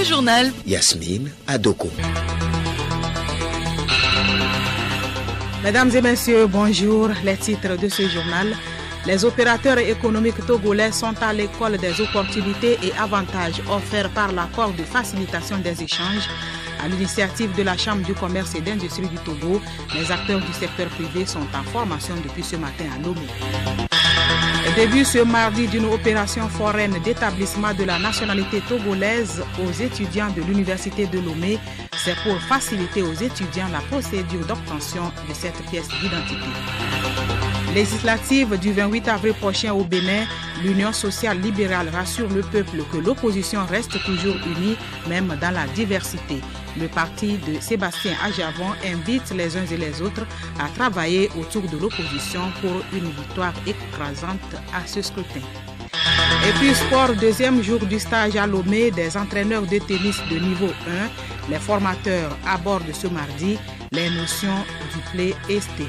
Le journal Yasmine Adoko. Mesdames et messieurs, bonjour. Les titres de ce journal. Les opérateurs économiques togolais sont à l'école des opportunités et avantages offerts par l'accord de facilitation des échanges. À l'initiative de la Chambre du commerce et d'industrie du Togo, les acteurs du secteur privé sont en formation depuis ce matin à Lomé. Début ce mardi d'une opération foraine d'établissement de la nationalité togolaise aux étudiants de l'université de Lomé. C'est pour faciliter aux étudiants la procédure d'obtention de cette pièce d'identité. Législative du 28 avril prochain au Bénin, l'Union sociale libérale rassure le peuple que l'opposition reste toujours unie, même dans la diversité. Le parti de Sébastien Ajavon invite les uns et les autres à travailler autour de l'opposition pour une victoire écrasante à ce scrutin. Et puis sport, deuxième jour du stage à Lomé des entraîneurs de tennis de niveau 1. Les formateurs abordent ce mardi les notions du play ST.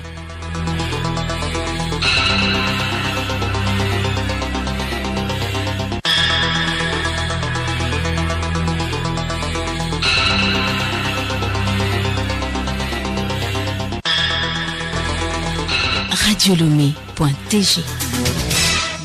radiolomé.tg.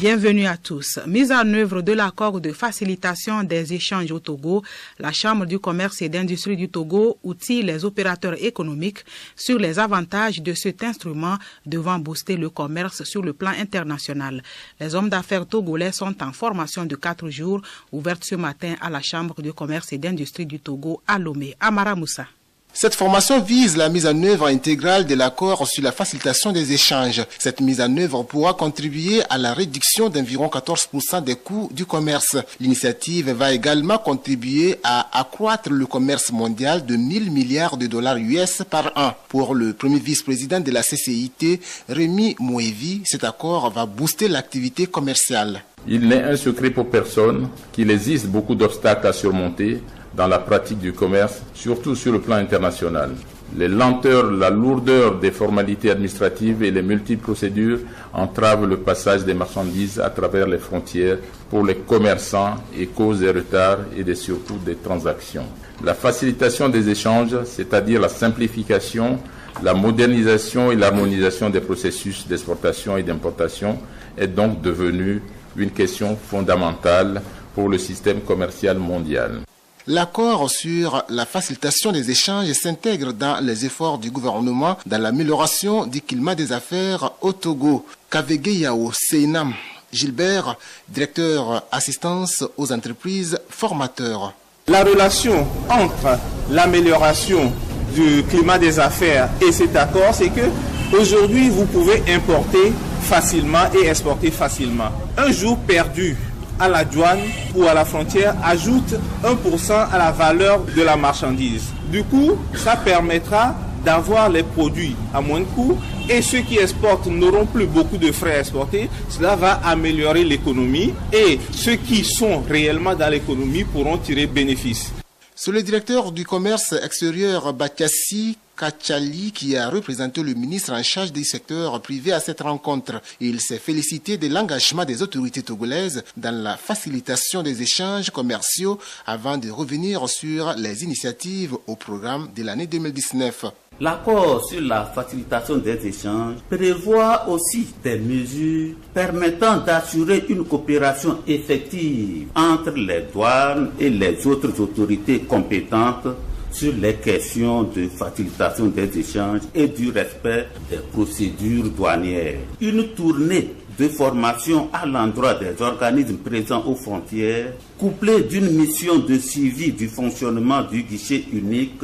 Bienvenue à tous. Mise en œuvre de l'accord de facilitation des échanges au Togo, la Chambre du commerce et d'industrie du Togo outille les opérateurs économiques sur les avantages de cet instrument devant booster le commerce sur le plan international. Les hommes d'affaires togolais sont en formation de 4 jours, ouverte ce matin à la Chambre du commerce et d'industrie du Togo à Lomé. Amara Moussa. Cette formation vise la mise en œuvre intégrale de l'accord sur la facilitation des échanges. Cette mise en œuvre pourra contribuer à la réduction d'environ 14% des coûts du commerce. L'initiative va également contribuer à accroître le commerce mondial de 1000 milliards de dollars US par an. Pour le premier vice-président de la CCIT, Rémi Moevi, cet accord va booster l'activité commerciale. Il n'est un secret pour personne qu'il existe beaucoup d'obstacles à surmonter dans la pratique du commerce, surtout sur le plan international. Les lenteurs, la lourdeur des formalités administratives et les multiples procédures entravent le passage des marchandises à travers les frontières pour les commerçants et causent des retards et des surcoûts des transactions. La facilitation des échanges, c'est-à-dire la simplification, la modernisation et l'harmonisation des processus d'exportation et d'importation, est donc devenue une question fondamentale pour le système commercial mondial. L'accord sur la facilitation des échanges s'intègre dans les efforts du gouvernement dans l'amélioration du climat des affaires au Togo. Kavegeyao Seinam Gilbert, directeur assistance aux entreprises formateurs. La relation entre l'amélioration du climat des affaires et cet accord, c'est que aujourd'hui vous pouvez importer facilement et exporter facilement. Un jour perdu à la douane ou à la frontière ajoute 1% à la valeur de la marchandise. Du coup, ça permettra d'avoir les produits à moins de coût et ceux qui exportent n'auront plus beaucoup de frais à exporter. Cela va améliorer l'économie et ceux qui sont réellement dans l'économie pourront tirer bénéfice. C'est le directeur du commerce extérieur Batiassi Kachali qui a représenté le ministre en charge du secteur privé à cette rencontre. Il s'est félicité de l'engagement des autorités togolaises dans la facilitation des échanges commerciaux avant de revenir sur les initiatives au programme de l'année 2019. L'accord sur la facilitation des échanges prévoit aussi des mesures permettant d'assurer une coopération effective entre les douanes et les autres autorités compétentes sur les questions de facilitation des échanges et du respect des procédures douanières. Une tournée de formation à l'endroit des organismes présents aux frontières, couplée d'une mission de suivi du fonctionnement du guichet unique,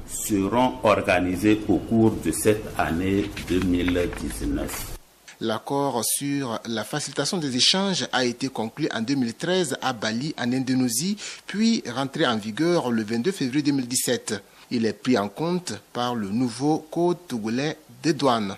seront organisées au cours de cette année 2019. L'accord sur la facilitation des échanges a été conclu en 2013 à Bali, en Indonésie, puis rentré en vigueur le 22 février 2017. Il est pris en compte par le nouveau Code togolais des douanes.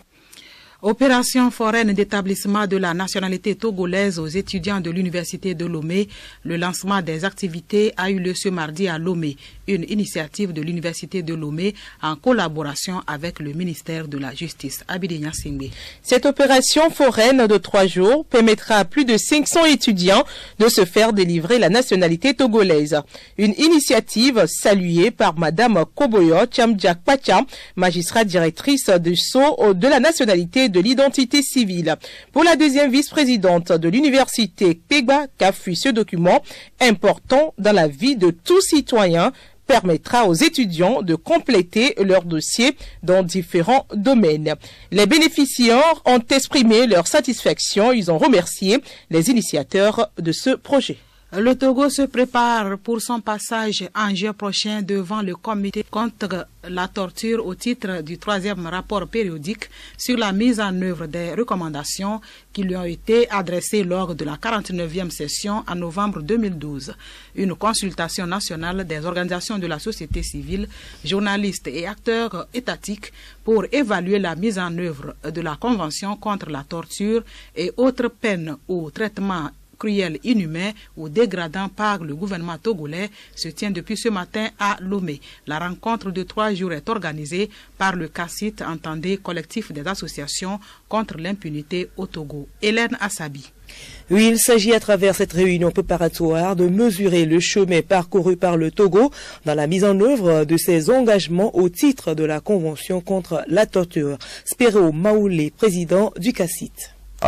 Opération foraine d'établissement de la nationalité togolaise aux étudiants de l'université de Lomé. Le lancement des activités a eu lieu ce mardi à Lomé. une initiative de l'Université de Lomé en collaboration avec le ministère de la Justice. Abidé Singbe. Cette opération foraine de 3 jours permettra à plus de 500 étudiants de se faire délivrer la nationalité togolaise. Une initiative saluée par Madame Koboyo Tchamdjak Pacham, magistrat directrice du sceau de la nationalité de l'identité civile. Pour la deuxième vice-présidente de l'université Pegba Kafui, ce document important dans la vie de tout citoyen permettra aux étudiants de compléter leur dossier dans différents domaines. Les bénéficiaires ont exprimé leur satisfaction. Ils ont remercié les initiateurs de ce projet. Le Togo se prépare pour son passage en juin prochain devant le comité contre la torture au titre du 3e rapport périodique sur la mise en œuvre des recommandations qui lui ont été adressées lors de la 49e session en novembre 2012. Une consultation nationale des organisations de la société civile, journalistes et acteurs étatiques pour évaluer la mise en œuvre de la Convention contre la torture et autres peines ou traitements cruel, inhumain ou dégradant par le gouvernement togolais se tient depuis ce matin à Lomé. La rencontre de 3 jours est organisée par le CACIT, entendez collectif des associations contre l'impunité au Togo. Hélène Assabi. Oui, il s'agit à travers cette réunion préparatoire de mesurer le chemin parcouru par le Togo dans la mise en œuvre de ses engagements au titre de la Convention contre la torture. Spéro Maoulé, président du CACIT.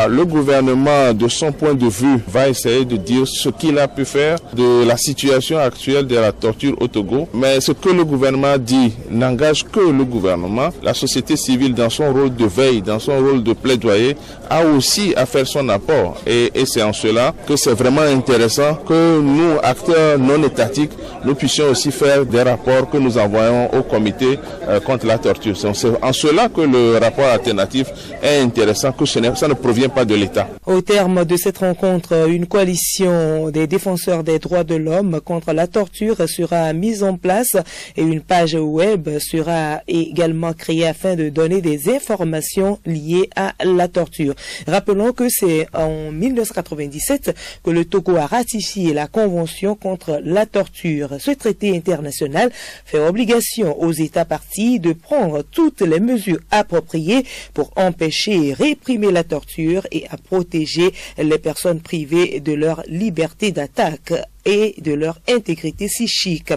Le gouvernement, de son point de vue, va essayer de dire ce qu'il a pu faire de la situation actuelle de la torture au Togo. Mais ce que le gouvernement dit n'engage que le gouvernement. La société civile, dans son rôle de veille, dans son rôle de plaidoyer, a aussi à faire son apport. Et c'est en cela que c'est vraiment intéressant que nous, acteurs non étatiques, nous puissions aussi faire des rapports que nous envoyons au comité contre la torture. C'est en cela que le rapport alternatif est intéressant, que ça ne provient pas de l'État. Au terme de cette rencontre, une coalition des défenseurs des droits de l'homme contre la torture sera mise en place et une page web sera également créée afin de donner des informations liées à la torture. Rappelons que c'est en 1997 que le Togo a ratifié la Convention contre la torture. Ce traité international fait obligation aux États parties de prendre toutes les mesures appropriées pour empêcher et réprimer la torture et à protéger les personnes privées de leur liberté d'attaque et de leur intégrité psychique.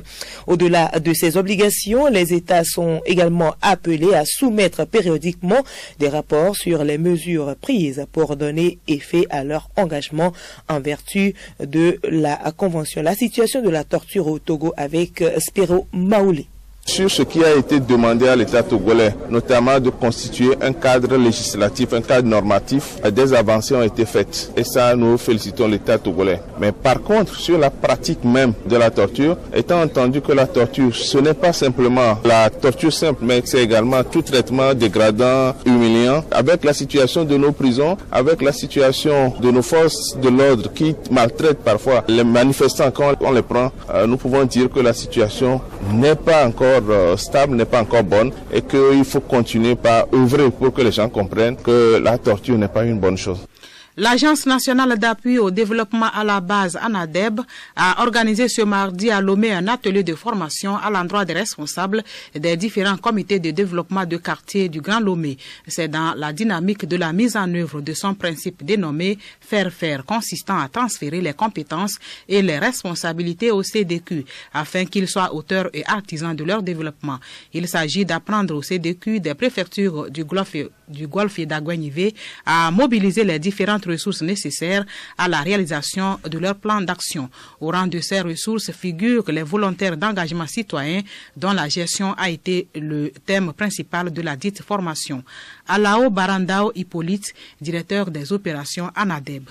Au-delà de ces obligations, les États sont également appelés à soumettre périodiquement des rapports sur les mesures prises pour donner effet à leur engagement en vertu de la Convention. La situation de la torture au Togo avec Spéro Maoulé. Sur ce qui a été demandé à l'État togolais, notamment de constituer un cadre législatif, un cadre normatif, des avancées ont été faites. Et ça, nous félicitons l'État togolais. Mais par contre, sur la pratique même de la torture, étant entendu que la torture, ce n'est pas simplement la torture simple, mais c'est également tout traitement dégradant, humiliant. Avec la situation de nos prisons, avec la situation de nos forces de l'ordre qui maltraitent parfois les manifestants quand on les prend, nous pouvons dire que la situation n'est pas encore stable, n'est pas encore bonne et qu'il faut continuer par œuvrer pour que les gens comprennent que la torture n'est pas une bonne chose. L'Agence nationale d'appui au développement à la base, ANADEB, a organisé ce mardi à Lomé un atelier de formation à l'endroit des responsables des différents comités de développement de quartier du Grand Lomé. C'est dans la dynamique de la mise en œuvre de son principe dénommé « Faire-faire » consistant à transférer les compétences et les responsabilités au CDQ afin qu'ils soient auteurs et artisans de leur développement. Il s'agit d'apprendre au CDQ des préfectures du Golfe et d'Aguenivé à mobiliser les différentes ressources nécessaires à la réalisation de leur plan d'action. Au rang de ces ressources figurent les volontaires d'engagement citoyen dont la gestion a été le thème principal de la dite formation. Alao Barandao Hippolyte, directeur des opérations ANADEB.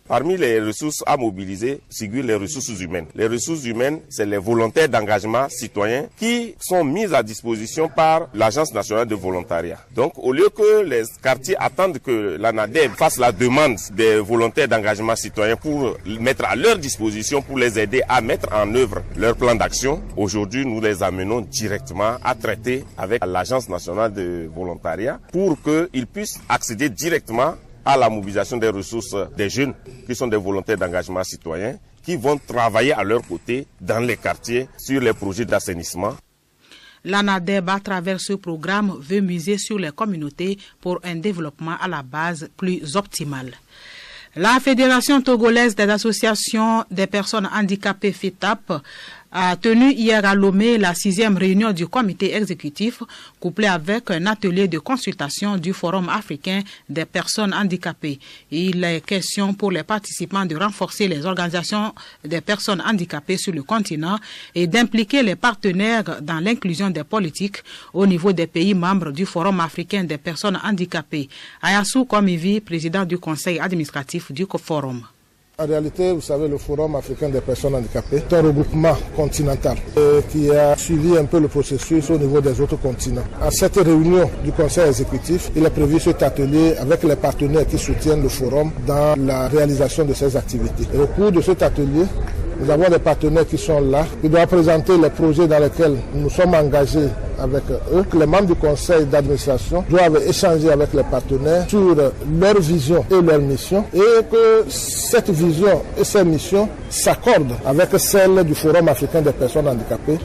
Parmi les ressources à mobiliser figurent les ressources humaines. Les ressources humaines, c'est les volontaires d'engagement citoyen qui sont mises à disposition par l'Agence nationale de volontariat. Donc, au lieu que les quartiers attendent que l'ANADEB fasse la demande des volontaires d'engagement citoyen pour mettre à leur disposition, pour les aider à mettre en œuvre leur plan d'action, aujourd'hui, nous les amenons directement à traiter avec l'Agence nationale de volontariat pour qu'ils puissent accéder directement à la mobilisation des ressources des jeunes qui sont des volontaires d'engagement citoyen qui vont travailler à leur côté dans les quartiers sur les projets d'assainissement. L'ANADEB, à travers ce programme, veut miser sur les communautés pour un développement à la base plus optimal. La Fédération togolaise des associations des personnes handicapées FETAP a tenu hier à Lomé la 6e réunion du comité exécutif, couplée avec un atelier de consultation du Forum africain des personnes handicapées. Il est question pour les participants de renforcer les organisations des personnes handicapées sur le continent et d'impliquer les partenaires dans l'inclusion des politiques au niveau des pays membres du Forum africain des personnes handicapées. Ayassou Komivi, président du conseil administratif du Forum. En réalité, vous savez, le Forum africain des personnes handicapées est un regroupement continental qui a suivi un peu le processus au niveau des autres continents. À cette réunion du conseil exécutif, il est prévu cet atelier avec les partenaires qui soutiennent le Forum dans la réalisation de ces activités. Et au cours de cet atelier, nous avons des partenaires qui sont là, qui doivent présenter les projets dans lesquels nous sommes engagés avec eux. Les membres du conseil d'administration doivent échanger avec les partenaires sur leur vision et leur mission et que cette vision et ces missions s'accordent avec celles du Forum africain des personnes handicapées.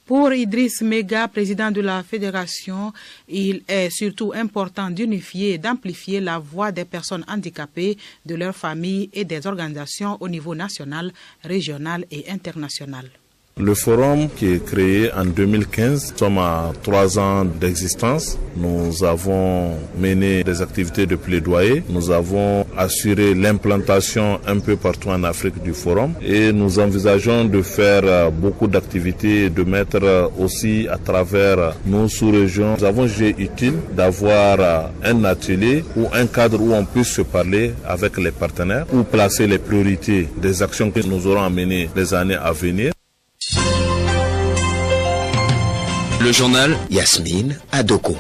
Pour Idriss Mega, président de la fédération, il est surtout important d'unifier et d'amplifier la voix des personnes handicapées, de leurs familles et des organisations au niveau national, régional et international. Le forum qui est créé en 2015, nous sommes à 3 ans d'existence. Nous avons mené des activités de plaidoyer. Nous avons assuré l'implantation un peu partout en Afrique du forum. Et nous envisageons de faire beaucoup d'activités et de mettre aussi à travers nos sous-régions. Nous avons jugé utile d'avoir un atelier ou un cadre où on puisse se parler avec les partenaires, ou placer les priorités des actions que nous aurons à mener les années à venir. Le journal Yasmine Adoko.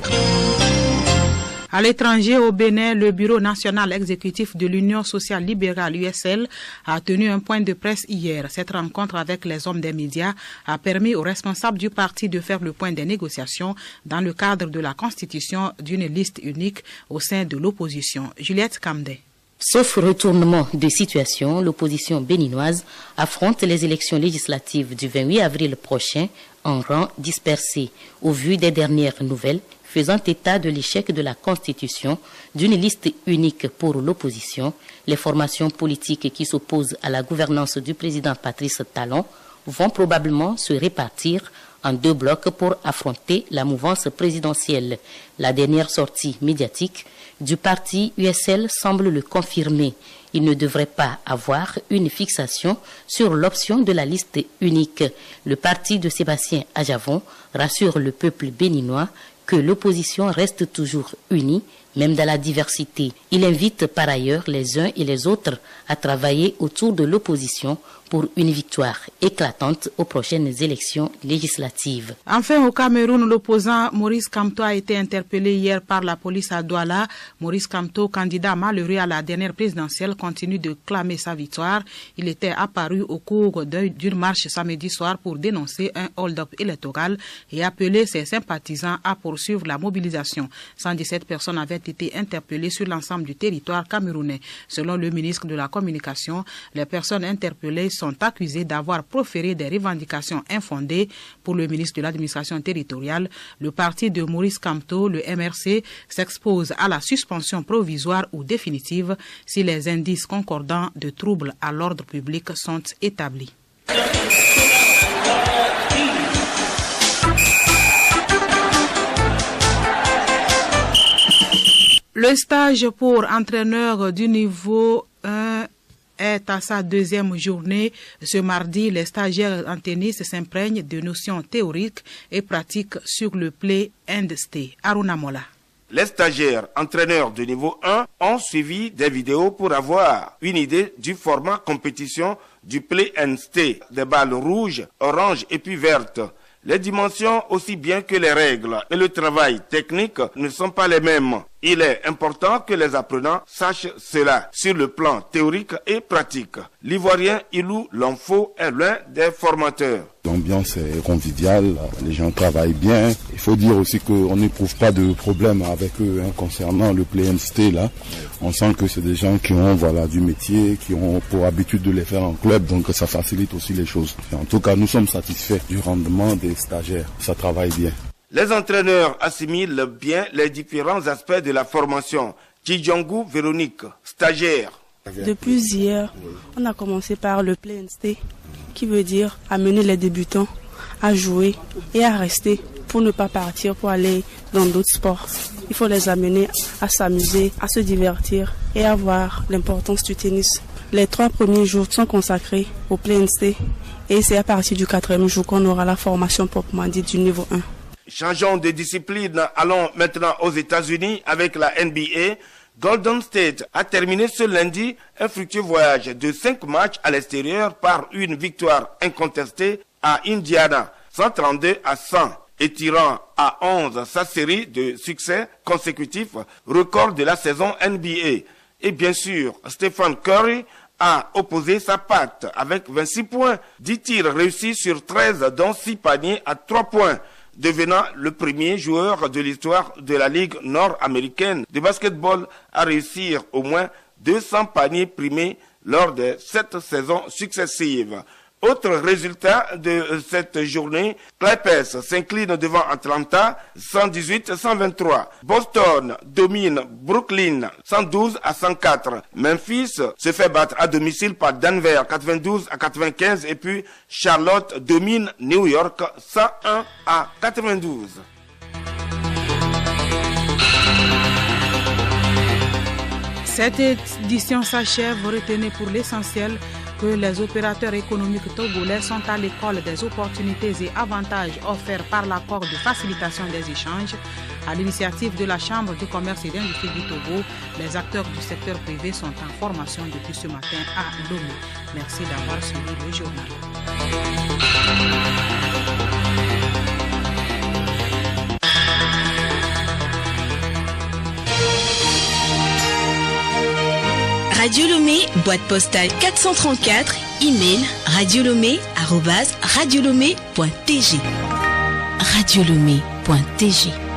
À l'étranger, au Bénin, le Bureau national exécutif de l'Union sociale libérale USL a tenu un point de presse hier. Cette rencontre avec les hommes des médias a permis aux responsables du parti de faire le point des négociations dans le cadre de la constitution d'une liste unique au sein de l'opposition. Juliette Kamdé. Sauf retournement de situation, l'opposition béninoise affronte les élections législatives du 28 avril prochain en rang dispersé. Au vu des dernières nouvelles faisant état de l'échec de la constitution d'une liste unique pour l'opposition, les formations politiques qui s'opposent à la gouvernance du président Patrice Talon vont probablement se répartir en 2 blocs pour affronter la mouvance présidentielle. La dernière sortie médiatique du parti USL semble le confirmer. Il ne devrait pas avoir une fixation sur l'option de la liste unique. Le parti de Sébastien Adjavon rassure le peuple béninois que l'opposition reste toujours unie, même dans la diversité. Il invite par ailleurs les uns et les autres à travailler autour de l'opposition pour une victoire éclatante aux prochaines élections législatives. Enfin, au Cameroun, l'opposant Maurice Kamto a été interpellé hier par la police à Douala. Maurice Kamto, candidat malheureux à la dernière présidentielle, continue de clamer sa victoire. Il était apparu au cours d'une marche samedi soir pour dénoncer un hold-up électoral et appeler ses sympathisants à poursuivre la mobilisation. 117 personnes avaient été interpellées sur l'ensemble du territoire camerounais. Selon le ministre de la Communication, les personnes interpellées sont accusés d'avoir proféré des revendications infondées. Pour le ministre de l'administration territoriale, le parti de Maurice Kamto, le MRC, s'expose à la suspension provisoire ou définitive si les indices concordants de troubles à l'ordre public sont établis. Le stage pour entraîneur du niveau 1 est à sa 2e journée. Ce mardi, les stagiaires en tennis s'imprègnent de notions théoriques et pratiques sur le play and stay. Aruna Mola. Les stagiaires entraîneurs de niveau 1 ont suivi des vidéos pour avoir une idée du format compétition du play and stay, des balles rouges, oranges et puis vertes. Les dimensions aussi bien que les règles et le travail technique ne sont pas les mêmes. Il est important que les apprenants sachent cela sur le plan théorique et pratique. L'Ivoirien Ilou Lanfo est l'un des formateurs. Ils ont l'ambiance est conviviale, les gens travaillent bien. Il faut dire aussi qu'on n'éprouve pas de problème avec eux concernant le Play and Stay là. On sent que c'est des gens qui ont du métier, qui ont pour habitude de les faire en club, donc ça facilite aussi les choses. Et en tout cas, nous sommes satisfaits du rendement des stagiaires. Ça travaille bien. Les entraîneurs assimilent bien les différents aspects de la formation. Tchidjongou Véronique, stagiaire. Depuis hier, on a commencé par le Play and Stay, qui veut dire amener les débutants à jouer et à rester pour ne pas partir pour aller dans d'autres sports. Il faut les amener à s'amuser, à se divertir et à voir l'importance du tennis. Les 3 premiers jours sont consacrés au Play and Stay et c'est à partir du 4e jour qu'on aura la formation proprement dite du niveau 1. Changeons de discipline, allons maintenant aux États-Unis avec la NBA. Golden State a terminé ce lundi un fructueux voyage de 5 matchs à l'extérieur par une victoire incontestée à Indiana, 132-100, étirant à 11 sa série de succès consécutifs, record de la saison NBA. Et bien sûr, Stephen Curry a opposé sa patte avec 26 points, 10 tirs réussis sur 13, dont 6 paniers à 3 points. Devenant le premier joueur de l'histoire de la Ligue nord-américaine de basketball à réussir au moins 200 paniers primés lors de 7 saisons successives. Autre résultat de cette journée, Clippers s'incline devant Atlanta 118-123. Boston domine Brooklyn 112-104. Memphis se fait battre à domicile par Denver 92-95 et puis Charlotte domine New York 101-92. Cette édition s'achève. Retenez pour l'essentiel que les opérateurs économiques togolais sont à l'école des opportunités et avantages offerts par l'accord de facilitation des échanges. À l'initiative de la Chambre de commerce et d'industrie du Togo, les acteurs du secteur privé sont en formation depuis ce matin à Lomé. Merci d'avoir suivi le journal. Radio Lomé, boîte postale 434, email radiolomé@radiolomé.tg. radiolomé.tg